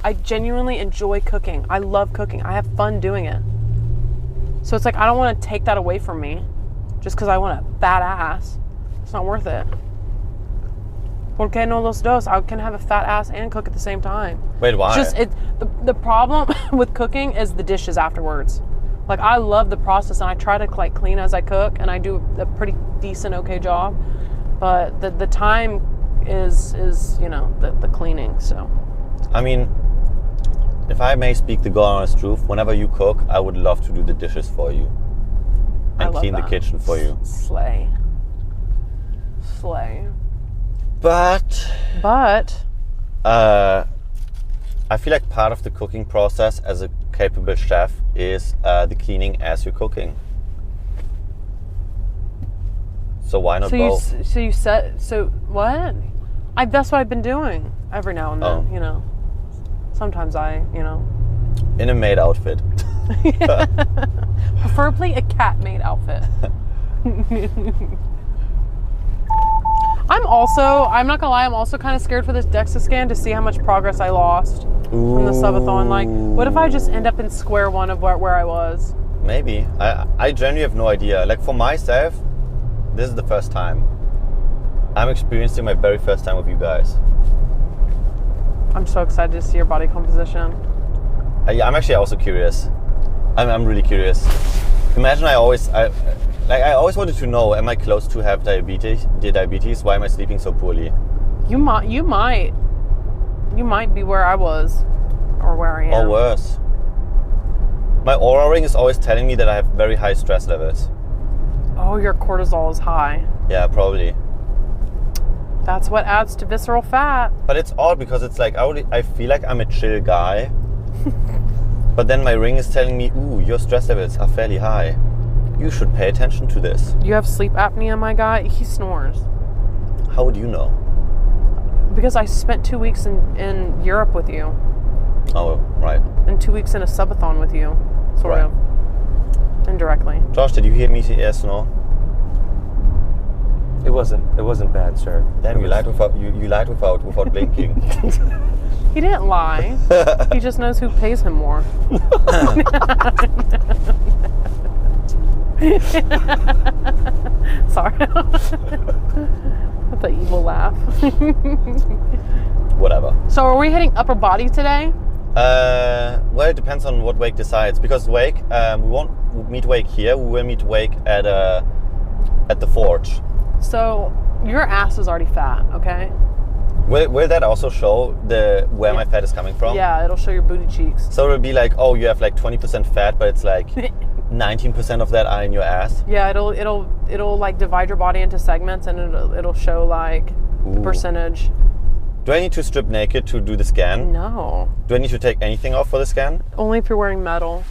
I genuinely enjoy cooking. I love cooking. I have fun doing it. So it's like, I don't want to take that away from me just because I want a fat ass. It's not worth it. ¿Por qué no los dos? I can have a fat ass and cook at the same time. Wait, why? It's just the problem with cooking is the dishes afterwards. Like, I love the process, and I try to like clean as I cook, and I do a pretty decent, okay job. But the time is the cleaning. So, I mean, if I may speak the God honest truth, whenever you cook, I would love to do the dishes for you and clean the kitchen for you. Slay. But I feel like part of the cooking process as a capable chef is the cleaning as you're cooking. So why not both? So what? That's what I've been doing every now and then. Sometimes in a maid outfit. Preferably a cat maid outfit. I'm not gonna lie, I'm also kind of scared for this DEXA scan to see how much progress I lost from the subathon. Like, what if I just end up in square one of where I was? Maybe. I genuinely have no idea. Like, for myself, this is the first time. I'm experiencing my very first time with you guys. I'm so excited to see your body composition. I'm actually also curious. I'm really curious. Imagine I always wanted to know, am I close to have diabetes? Why am I sleeping so poorly? You might be where I was, or where I am. Or worse. My Oura ring is always telling me that I have very high stress levels. Oh, your cortisol is high. Yeah, probably. That's what adds to visceral fat. But it's odd because it's like, I feel like I'm a chill guy. But then my ring is telling me, ooh, your stress levels are fairly high. You should pay attention to this. You have sleep apnea, my guy? He snores. How would you know? Because I spent 2 weeks in Europe with you. Oh, right. And 2 weeks in a subathon with you, sort of. Indirectly. Josh, did you hear me say yes or no? It wasn't bad, sir. Damn, you lied without blinking. He didn't lie. He just knows who pays him more. Sorry. That's an evil laugh. Whatever. So are we hitting upper body today? Well, it depends on what Wake decides. Because Wake, we won't meet Wake here. We will meet Wake at the Forge. So your ass is already fat, okay? Will that also show where my fat is coming from? Yeah, it'll show your booty cheeks. So it'll be like, oh, you have like 20% fat, but it's like 19% of that are in your ass. Yeah, it'll like divide your body into segments, and it'll show like the percentage. Do I need to strip naked to do the scan? No. Do I need to take anything off for the scan? Only if you're wearing metal.